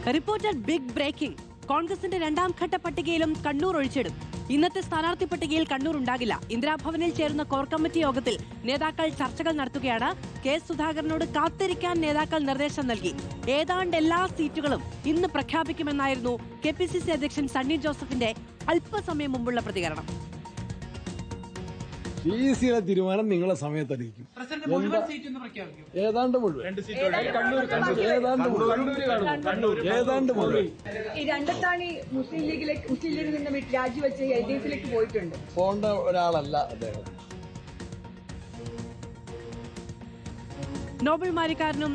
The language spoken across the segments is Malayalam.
Reporter big breaking. കോൺഗ്രസിന്റെ രണ്ടാം ഘട്ട പട്ടികയിലും കണ്ണൂർ ഒഴിച്ചിടും. ഇന്നത്തെ സ്ഥാനാർത്ഥി പട്ടികയിൽ കണ്ണൂർ ഉണ്ടാകില്ല. ഇന്ദിരാഭവനിൽ ചേരുന്ന കോർ കമ്മിറ്റി യോഗത്തിൽ നേതാക്കൾ ചർച്ചകൾ നടത്തുകയാണ്. കെ സുധാകരനോട് കാത്തിരിക്കാൻ നേതാക്കൾ നിർദ്ദേശം നൽകി. ഏതാണ്ട് എല്ലാ സീറ്റുകളും ഇന്ന് പ്രഖ്യാപിക്കുമെന്നായിരുന്നു KPCC അധ്യക്ഷൻ സണ്ണി ജോസഫിന്റെ അല്പസമയം മുമ്പുള്ള പ്രതികരണം. PCയുടെ തീരുമാനം നിങ്ങളെ സമയത്തറിയിക്കും. ഏതാണ്ട് മുഴുവൻ ഈ രണ്ടത്താണി മുസ്ലിം ലീഗിൽ നിന്ന് രാജിവെച്ച് LDFിലേക്ക് പോയിട്ടുണ്ട്. പോണ്ട ഒരാളല്ല അദ്ദേഹം. നോബൽ മാരിക്കാരനും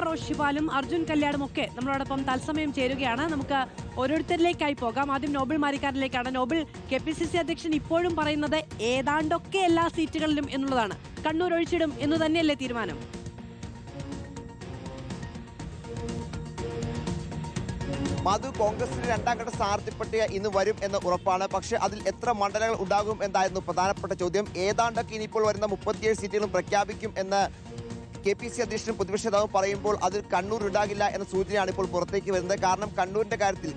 റോഷിപാലും അർജുൻ കല്യാണും ഒക്കെ നമ്മളോടൊപ്പം തത്സമയം ചേരുകയാണ്. നമുക്ക് ഓരോരുത്തരിലേക്കായി പോകാം. ആദ്യം നോബൽ മാരിക്കാരിലേക്കാണ്. നോബൽ, KPCC അധ്യക്ഷൻ ഇപ്പോഴും പറയുന്നത് ഏതാണ്ടൊക്കെ എല്ലാ സീറ്റുകളിലും എന്നുള്ളതാണ്. കണ്ണൂർ ഒഴിച്ചിടും എന്ന് തന്നെയല്ലേ തീരുമാനം? മധു, കോൺഗ്രസിന്റെ രണ്ടാം ഘട്ട സ്ഥാനാർത്ഥി പട്ടിക ഇന്ന് വരും എന്ന് ഉറപ്പാണ്. പക്ഷേ അതിൽ എത്ര മണ്ഡലങ്ങൾ ഉണ്ടാകും എന്നായിരുന്നു പ്രധാനപ്പെട്ട ചോദ്യം. ഏതാണ്ടൊക്കെ ഇനിയിപ്പോൾ വരുന്ന 37 സീറ്റുകളും പ്രഖ്യാപിക്കും എന്ന് KPCC അധ്യക്ഷനും പ്രതിപക്ഷ നേതാവും പറയുമ്പോൾ അതിൽ കണ്ണൂർ ഉണ്ടാകില്ല എന്ന സൂചനയാണ് ഇപ്പോൾ പുറത്തേക്ക് വരുന്നത്. കാരണം കണ്ണൂരിന്റെ കാര്യത്തിൽ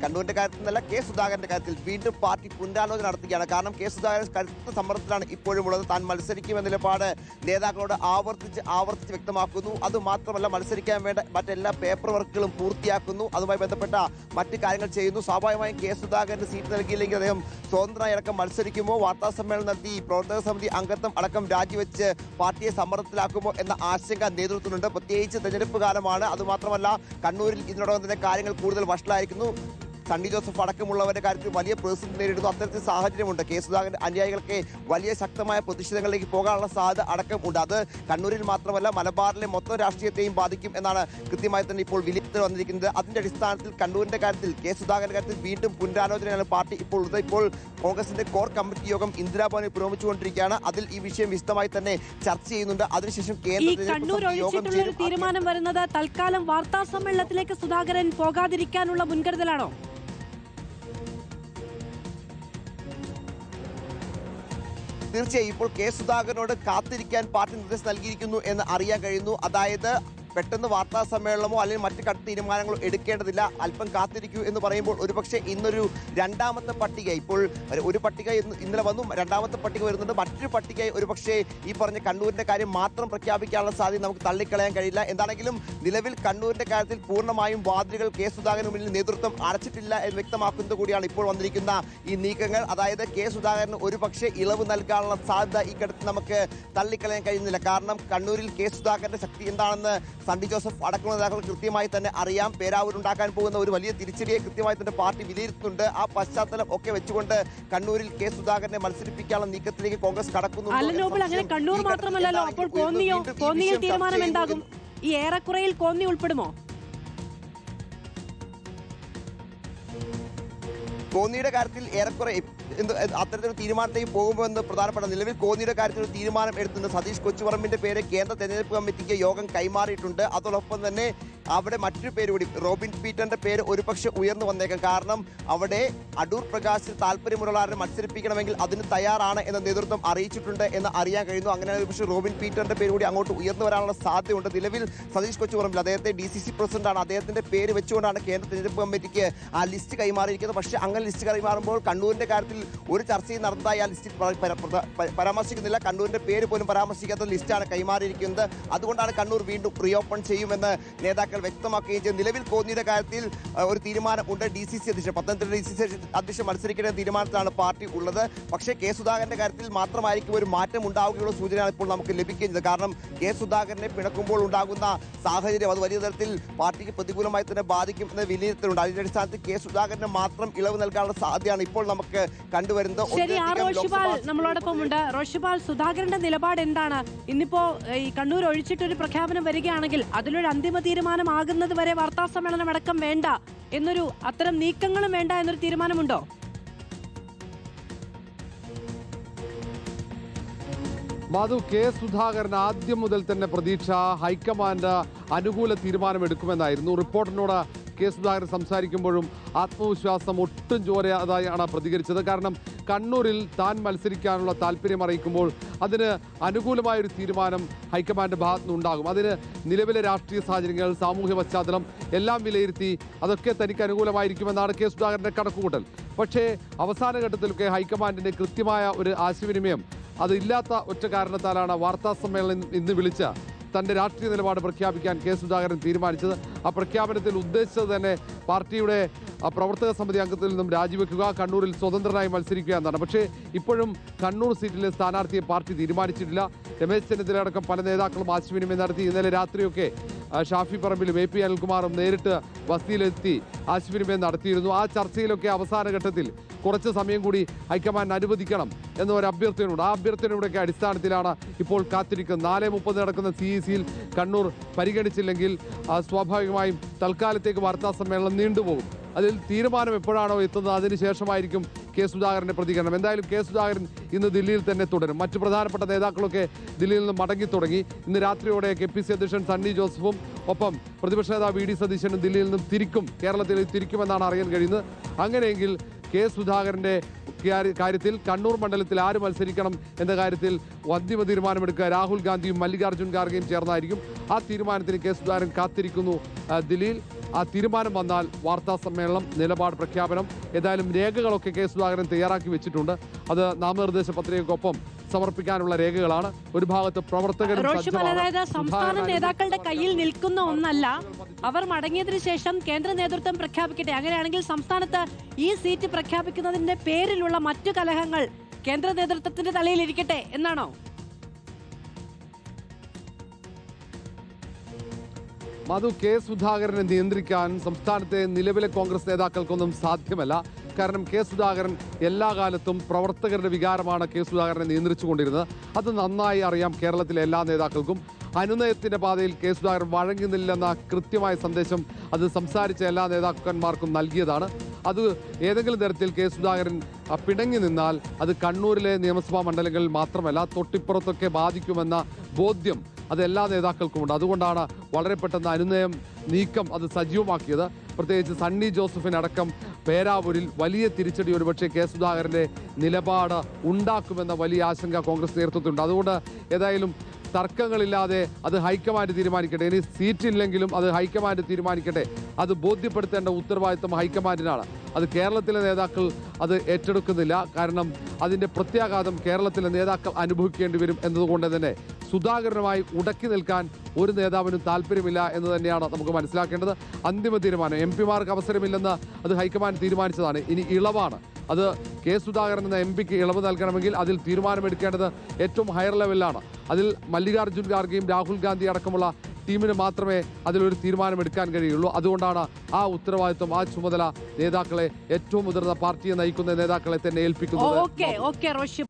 എന്നല്ല, കെ സുധാകരന്റെ കാര്യത്തിൽ വീണ്ടും പാർട്ടി പുനരാലോചന നടത്തുകയാണ്. കാരണം കെ സുധാകരൻ കരുത്ത സമ്മർദ്ദത്തിലാണ് ഇപ്പോഴും ഉള്ളത്. താൻ മത്സരിക്കുമെന്ന നിലപാട് നേതാക്കളോട് ആവർത്തിച്ച് വ്യക്തമാക്കുന്നു. അതുമാത്രമല്ല, മത്സരിക്കാൻ വേണ്ട മറ്റെല്ലാ പേപ്പർ വർക്കുകളും പൂർത്തിയാക്കുന്നു. അതുമായി ബന്ധപ്പെട്ട മറ്റ് കാര്യങ്ങൾ ചെയ്യുന്നു. സ്വാഭാവികമായും കെ സുധാകരന് സീറ്റ് നൽകിയില്ലെങ്കിൽ അദ്ദേഹം സ്വതന്ത്രമായി അടക്കം മത്സരിക്കുമോ, വാർത്താ സമ്മേളനം നടത്തി പ്രവർത്തക സമിതി അംഗത്വം അടക്കം രാജിവെച്ച് പാർട്ടിയെ സമ്മർദ്ദത്തിലാക്കുമോ എന്ന ആശങ്ക നേതൃത്വത്തിനുണ്ട്. പ്രത്യേകിച്ച് തെരഞ്ഞെടുപ്പ് കാലമാണ്. അതുമാത്രമല്ല, കണ്ണൂരിൽ ഇതിനോടകം തന്നെ കാര്യങ്ങൾ കൂടുതൽ വഷളായിരിക്കുന്നു. സണ്ണി ജോസഫ് അടക്കമുള്ളവരുടെ കാര്യത്തിൽ വലിയ പ്രതിസന്ധി നേരിടുന്നു. അത്തരത്തിൽ സാഹചര്യമുണ്ട്. കെ സുധാകരൻ അനുയായികൾക്ക് വലിയ ശക്തമായ പ്രതിഷേധങ്ങളിലേക്ക് പോകാനുള്ള സാധ്യത അടക്കമുണ്ട്. അത് കണ്ണൂരിൽ മാത്രമല്ല, മലബാറിലെ മൊത്തം രാഷ്ട്രീയത്തെയും ബാധിക്കും എന്നാണ് കൃത്യമായി തന്നെ ഇപ്പോൾ വിലയിരുത്തൽ വന്നിരിക്കുന്നത്. അതിന്റെ അടിസ്ഥാനത്തിൽ കണ്ണൂരിന്റെ കാര്യത്തിൽ, കെ സുധാകരന്റെ കാര്യത്തിൽ വീണ്ടും പുനരാലോചനയാണ് പാർട്ടി ഇപ്പോൾ ഉള്ളത്. ഇപ്പോൾ കോൺഗ്രസിന്റെ കോർ കമ്മിറ്റി യോഗം ഇന്ദിരാഭവനിൽ പുരോഗമിച്ചുകൊണ്ടിരിക്കുകയാണ്. അതിൽ ഈ വിഷയം വിശദമായി തന്നെ ചർച്ച ചെയ്യുന്നുണ്ട്. അതിനുശേഷം കേന്ദ്ര തീരുമാനം വരുന്നത് തൽക്കാലം വാർത്താ സമ്മേളനത്തിലേക്ക് സുധാകരൻ പോകാതിരിക്കാനുള്ള മുൻകരുതലാണോ? തീർച്ചയായും ഇപ്പോൾ കെ സുധാകരനോട് കാത്തിരിക്കാൻ പാർട്ടി നിർദ്ദേശം നൽകിയിരിക്കുന്നു എന്ന് അറിയാൻ കഴിയുന്നു. അതായത് പെട്ടെന്ന് വാർത്താ സമ്മേളനമോ അല്ലെങ്കിൽ മറ്റ് കട്ട് തീരുമാനങ്ങളോ എടുക്കേണ്ടതില്ല, അല്പം കാത്തിരിക്കൂ എന്ന് പറയുമ്പോൾ ഒരുപക്ഷെ ഇന്നൊരു രണ്ടാമത്തെ പട്ടിക, ഇപ്പോൾ ഒരു പട്ടിക ഇന്നലെ വന്നു, രണ്ടാമത്തെ പട്ടിക വരുന്നുണ്ട്. മറ്റൊരു പട്ടിക ഒരുപക്ഷെ ഈ പറഞ്ഞ കണ്ണൂരിന്റെ കാര്യം മാത്രം പ്രഖ്യാപിക്കാനുള്ള സാധ്യത നമുക്ക് തള്ളിക്കളയാൻ കഴിയില്ല. എന്താണെങ്കിലും നിലവിൽ കണ്ണൂരിന്റെ കാര്യത്തിൽ പൂർണ്ണമായും വാതിലുകൾ കെ സുധാകരന് മുന്നിൽ നേതൃത്വം അടച്ചിട്ടില്ല എന്ന് വ്യക്തമാക്കുന്നത് കൂടിയാണ് ഇപ്പോൾ വന്നിരിക്കുന്ന ഈ നീക്കങ്ങൾ. അതായത് കെ സുധാകരന് ഒരുപക്ഷെ ഇളവ് നൽകാനുള്ള സാധ്യത ഈ ഘട്ടത്തിൽ നമുക്ക് തള്ളിക്കളയാൻ കഴിയുന്നില്ല. കാരണം കണ്ണൂരിൽ കെ സുധാകരന്റെ ശക്തി എന്താണെന്ന് സണ്ണി ജോസഫ് അടക്കമുള്ള നേതാക്കൾ കൃത്യമായി തന്നെ അറിയാം. പേരാവൂരുണ്ടാക്കാൻ പോകുന്ന ഒരു വലിയ തിരിച്ചടിയെ കൃത്യമായി തന്നെ പാർട്ടി വിലയിരുത്തുന്നുണ്ട്. ആ പശ്ചാത്തലം ഒക്കെ വെച്ചുകൊണ്ട് കണ്ണൂരിൽ കെ സുധാകരനെ മത്സരിപ്പിക്കാനുള്ള നീക്കത്തിലേക്ക് കോൺഗ്രസ് കടക്കുന്നു. അങ്ങനെ കണ്ണൂർ മാത്രമല്ലല്ലോ, അപ്പോൾ കോന്നിയിൽ തീരുമാനം എന്താകും? ഈ ഏറെക്കുറയിൽ കോന്നി ഉൾപ്പെടുമോ? കോന്നിയുടെ കാര്യത്തിൽ ഏറെക്കുറെ അത്തരത്തിലൊരു തീരുമാനത്തേക്ക് പോകുമെന്ന് പ്രധാനപ്പെട്ട നിലവിൽ കോന്നിയുടെ കാര്യത്തിൽ ഒരു തീരുമാനം എടുത്തുണ്ട്. സതീഷ് കൊച്ചുപറമ്പിന്റെ പേര് കേന്ദ്ര തെരഞ്ഞെടുപ്പ് കമ്മിറ്റിക്ക് യോഗം കൈമാറിയിട്ടുണ്ട്. അതോടൊപ്പം തന്നെ അവിടെ മറ്റൊരു പേര് കൂടി, റോബിൻ പീറ്ററിന്റെ പേര് ഒരുപക്ഷെ ഉയർന്നു വന്നേക്കാം. കാരണം അവിടെ അടൂർ പ്രകാശിന് താല്പര്യമുള്ള ആരെ മത്സരിപ്പിക്കണമെങ്കിൽ അതിന് തയ്യാറാണ് എന്ന നേതൃത്വം അറിയിച്ചിട്ടുണ്ട് എന്ന് അറിയാൻ കഴിയുന്നു. അങ്ങനെ ഒരുപക്ഷെ റോബിൻ പീറ്ററിന്റെ പേര് കൂടി അങ്ങോട്ട് ഉയർന്നു വരാനുള്ള സാധ്യതയുണ്ട്. നിലവിൽ സതീഷ് കൊച്ചുപറമ്പിൽ, അദ്ദേഹത്തെ DCC പ്രസിഡന്റാണ്, അദ്ദേഹത്തിന്റെ പേര് വെച്ചുകൊണ്ടാണ് കേന്ദ്ര തെരഞ്ഞെടുപ്പ് കമ്മിറ്റിക്ക് ആ ലിസ്റ്റ് കൈമാറിയിരിക്കുന്നത്. പക്ഷേ അങ്ങനെ ലിസ്റ്റ് കൈമാറുമ്പോൾ കണ്ണൂരിന്റെ കാര്യത്തിൽ ഒരു ചർച്ചയും നടന്നതായി ആ ലിസ്റ്റിൽ പരാമർശിക്കുന്നില്ല. കണ്ണൂരിന്റെ പേര് പോലും പരാമർശിക്കാത്ത ലിസ്റ്റാണ് കൈമാറിയിരിക്കുന്നത്. അതുകൊണ്ടാണ് കണ്ണൂർ വീണ്ടും റീഓപ്പൺ ചെയ്യുമെന്ന് നേതാക്കൾ വ്യക്തമാക്കുകയും ചെയ്തു. നിലവിൽ കോന്നിയുടെ കാര്യത്തിൽ ഒരു തീരുമാനം ഉണ്ട്. DCC അധ്യക്ഷൻ, പത്തനംതിട്ട DCC അധ്യക്ഷൻ മത്സരിക്കേണ്ട തീരുമാനത്തിലാണ് പാർട്ടി ഉള്ളത്. പക്ഷേ കെ സുധാകരന്റെ കാര്യത്തിൽ മാത്രമായിരിക്കും ഒരു മാറ്റം ഉണ്ടാവുകയുള്ള സൂചനയാണ് ഇപ്പോൾ നമുക്ക് ലഭിക്കുന്നത്. കാരണം കെ സുധാകരനെ പിണക്കുമ്പോൾ ഉണ്ടാകുന്ന സാഹചര്യം അത് വലിയ തരത്തിൽ പാർട്ടിക്ക് പ്രതികൂലമായി തന്നെ ബാധിക്കും എന്ന വിലയിരുത്തലുണ്ട്. അതിന്റെ അടിസ്ഥാനത്തിൽ കെ സുധാകരന് മാത്രം ഇളവ് നൽകാനുള്ള സാധ്യതയാണ് ഇപ്പോൾ നമുക്ക് കണ്ടുവരുന്നത്. നമ്മളോടൊപ്പം ഉണ്ട് റോഷിപാൽ. സുധാകരന്റെ നിലപാട് എന്താണ്? ഇന്നിപ്പോ ഈ കണ്ണൂർ ഒഴിച്ചിട്ടൊരു പ്രഖ്യാപനം വരികയാണെങ്കിൽ അതിലൊരു അന്തിമ തീരുമാനമാകുന്നത് വരെ വാർത്താ സമ്മേളനം അടക്കം വേണ്ട എന്നൊരു, അത്തരം നീക്കങ്ങളും വേണ്ട എന്നൊരു തീരുമാനമുണ്ടോ? മധു, കെ സുധാകരൻ ആദ്യം മുതൽ തന്നെ പ്രതീക്ഷ ഹൈക്കമാൻഡ് അനുകൂല തീരുമാനമെടുക്കുമെന്നായിരുന്നു. റിപ്പോർട്ടറിനോട് കെ സുധാകരൻ സംസാരിക്കുമ്പോഴും ആത്മവിശ്വാസം ഒട്ടും ചോരാതായാണ് പ്രതികരിച്ചത്. കാരണം കണ്ണൂരിൽ താൻ മത്സരിക്കാനുള്ള താല്പര്യം അറിയിക്കുമ്പോൾ അതിന് അനുകൂലമായൊരു തീരുമാനം ഹൈക്കമാൻഡ് ഭാഗത്തു നിന്നുണ്ടാകും. അതിന് നിലവിലെ രാഷ്ട്രീയ സാഹചര്യങ്ങൾ, സാമൂഹ്യ പശ്ചാത്തലം എല്ലാം വിലയിരുത്തി അതൊക്കെ തനിക്ക് അനുകൂലമായിരിക്കുമെന്നാണ് കെ സുധാകരന്റെ കണക്കുകൂട്ടൽ. പക്ഷേ അവസാന ഘട്ടത്തിലൊക്കെ ഹൈക്കമാൻഡിന്റെ കൃത്യമായ ഒരു ആശയവിനിമയം അതില്ലാത്ത ഒറ്റ കാരണത്താലാണ് വാർത്താ സമ്മേളനം ഇന്ന് വിളിച്ച തന്റെ രാഷ്ട്രീയ നിലപാട് പ്രഖ്യാപിക്കാൻ കെ സുധാകരൻ തീരുമാനിച്ചത്. ആ പ്രഖ്യാപനത്തിൽ ഉദ്ദേശിച്ചത് തന്നെ പാർട്ടിയുടെ പ്രവർത്തക സമിതി അംഗത്തിൽ നിന്നും രാജിവെക്കുക, കണ്ണൂരിൽ സ്വതന്ത്രനായി മത്സരിക്കുക എന്നാണ്. പക്ഷേ ഇപ്പോഴും കണ്ണൂർ സീറ്റിലെ സ്ഥാനാർത്ഥിയെ പാർട്ടി തീരുമാനിച്ചിട്ടില്ല. രമേശ് ചെന്നിത്തല അടക്കം പല നേതാക്കളും ആശയവിനിമയം നടത്തി. ഇന്നലെ രാത്രിയൊക്കെ ഷാഫി പറമ്പിലും AP അനിൽകുമാറും നേരിട്ട് ബസ്തിയിലെത്തി ആശയവിനിമയം നടത്തിയിരുന്നു. ആ ചർച്ചയിലൊക്കെ അവസാന ഘട്ടത്തിൽ കുറച്ച് സമയം കൂടി ഹൈക്കമാൻഡ് അനുവദിക്കണം എന്നൊരു അഭ്യർത്ഥനയുണ്ട്. ആ അഭ്യർത്ഥനയുടെയൊക്കെ അടിസ്ഥാനത്തിലാണ് ഇപ്പോൾ കാത്തിരിക്കുന്നത്. 4:30 നടക്കുന്ന CEC-യിൽ കണ്ണൂർ പരിഗണിച്ചില്ലെങ്കിൽ സ്വാഭാവികമായും തൽക്കാലത്തേക്ക് വാർത്താ സമ്മേളനം നീണ്ടുപോകും. അതിൽ തീരുമാനം എപ്പോഴാണോ എത്തുന്നത് അതിനുശേഷമായിരിക്കും കെ സുധാകരന്റെ പ്രതികരണം. എന്തായാലും കെ സുധാകരൻ ഇന്ന് ദില്ലിയിൽ തന്നെ തുടരും. മറ്റു പ്രധാനപ്പെട്ട നേതാക്കളൊക്കെ ദില്ലിയിൽ നിന്ന് മടങ്ങി തുടങ്ങി. ഇന്ന് രാത്രിയോടെ KPC അധ്യക്ഷൻ സണ്ണി ജോസഫും ഒപ്പം പ്രതിപക്ഷ നേതാവ് VD സതീശനും ദില്ലിയിൽ നിന്നും കേരളത്തിൽ തിരിക്കുമെന്നാണ് അറിയാൻ കഴിയുന്നത്. അങ്ങനെയെങ്കിൽ കെ സുധാകരന്റെ കാര്യത്തിൽ കണ്ണൂർ മണ്ഡലത്തിൽ ആര് മത്സരിക്കണം എന്ന കാര്യത്തിൽ അന്തിമ തീരുമാനമെടുക്കുക രാഹുൽ ഗാന്ധിയും മല്ലികാർജ്ജുൻ ഖാർഗെയും ചേർന്നായിരിക്കും. ആ തീരുമാനത്തിന് കെ സുധാകരൻ കാത്തിരിക്കുന്നു ദില്ലിയിൽ. ആ തീരുമാനം വന്നാൽ വാർത്താ സമ്മേളനം, നിലപാട് പ്രഖ്യാപനം, ഏതായാലും രേഖകളൊക്കെ കെ സുധാകരൻ തയ്യാറാക്കി വെച്ചിട്ടുണ്ട്. അത് നാമനിർദ്ദേശ പത്രികയ്ക്കൊപ്പം സമർപ്പിക്കാനുള്ള രേഖകളാണ്. ഒരു ഭാഗത്ത് പ്രവർത്തകരും അതായത് സംസ്ഥാന നേതാക്കളുടെ കയ്യിൽ നിൽക്കുന്ന ഒന്നല്ല, അവർ മടങ്ങിയതിനു ശേഷം കേന്ദ്ര നേതൃത്വം പ്രഖ്യാപിക്കട്ടെ. അങ്ങനെയാണെങ്കിൽ സംസ്ഥാനത്ത് ഈ സീറ്റ് പ്രഖ്യാപിക്കുന്നതിന്റെ പേരിലുള്ള മറ്റു കലഹങ്ങൾ കേന്ദ്ര നേതൃത്വത്തിന്റെ തലയിൽ ഇരിക്കട്ടെ എന്നാണോ? മധു, കെ സുധാകരനെ നിയന്ത്രിക്കാൻ സംസ്ഥാനത്തെ നിലവിലെ കോൺഗ്രസ് നേതാക്കൾക്കൊന്നും സാധ്യമല്ല. കാരണം കെ സുധാകരൻ എല്ലാ കാലത്തും പ്രവർത്തകരുടെ വികാരമാണ് കെ സുധാകരനെ നിയന്ത്രിച്ചുകൊണ്ടിരുന്നത്. അത് നന്നായി അറിയാം കേരളത്തിലെ എല്ലാ നേതാക്കൾക്കും. അനുനയത്തിന്റെ പാതയിൽ കെ സുധാകരൻ വഴങ്ങുന്നില്ലെന്ന കൃത്യമായ സന്ദേശം അത് സംസാരിച്ച എല്ലാ നേതാക്കന്മാർക്കും നൽകിയതാണ്. അത് ഏതെങ്കിലും തരത്തിൽ കെ സുധാകരൻ പിണങ്ങി നിന്നാൽ അത് കണ്ണൂരിലെ നിയമസഭാ മണ്ഡലങ്ങളിൽ മാത്രമല്ല തൊട്ടിപ്പുറത്തൊക്കെ ബാധിക്കുമെന്ന ബോധ്യം അത് എല്ലാ നേതാക്കൾക്കുമുണ്ട്. അതുകൊണ്ടാണ് വളരെ പെട്ടെന്ന് അനുനയം നീക്കം അത് സജീവമാക്കിയത്. പ്രത്യേകിച്ച് സണ്ണി ജോസഫിനടക്കം പേരാവൂരിൽ വലിയ തിരിച്ചടി ഒരുപക്ഷെ കെ സുധാകരന്റെ നിലപാട് ഉണ്ടാക്കുമെന്ന വലിയ ആശങ്ക കോൺഗ്രസ് നേതൃത്വത്തിലുണ്ട്. അതുകൊണ്ട് ഏതായാലും തർക്കങ്ങളില്ലാതെ അത് ഹൈക്കമാൻഡ് തീരുമാനിക്കട്ടെ. ഇനി സീറ്റില്ലെങ്കിലും അത് ഹൈക്കമാൻഡ് തീരുമാനിക്കട്ടെ. അത് ബോധ്യപ്പെടുത്തേണ്ട ഉത്തരവാദിത്വം ഹൈക്കമാൻഡിനാണ്. അത് കേരളത്തിലെ നേതാക്കൾ അത് ഏറ്റെടുക്കുന്നില്ല. കാരണം അതിൻ്റെ പ്രത്യാഘാതം കേരളത്തിലെ നേതാക്കൾ അനുഭവിക്കേണ്ടി വരും എന്നതുകൊണ്ട് തന്നെ സുധാകരനുമായി ഉടക്കി നിൽക്കാൻ ഒരു നേതാവിനും താല്പര്യമില്ല എന്ന് തന്നെയാണ് നമുക്ക് മനസ്സിലാക്കേണ്ടത്. അന്തിമ തീരുമാനം MP-മാർക്ക് അവസരമില്ലെന്ന് അത് ഹൈക്കമാൻഡ് തീരുമാനിച്ചതാണ്. ഇനി ഇളവാണ്. അത് കെ സുധാകരൻ എന്ന MP-ക്ക് ഇളവ് നൽകണമെങ്കിൽ അതിൽ തീരുമാനമെടുക്കേണ്ടത് ഏറ്റവും ഹയർ ലെവലിലാണ്. അതിൽ മല്ലികാർജ്ജുൻ ഖാർഗെയും രാഹുൽ ഗാന്ധി അടക്കമുള്ള ടീമിന് മാത്രമേ അതിലൊരു തീരുമാനമെടുക്കാൻ കഴിയുള്ളൂ. അതുകൊണ്ടാണ് ആ ഉത്തരവാദിത്വം, ആ ചുമതല നേതാക്കളെ, ഏറ്റവും മുതിർന്ന പാർട്ടിയെ നയിക്കുന്ന നേതാക്കളെ തന്നെ ഏൽപ്പിക്കുന്നത്.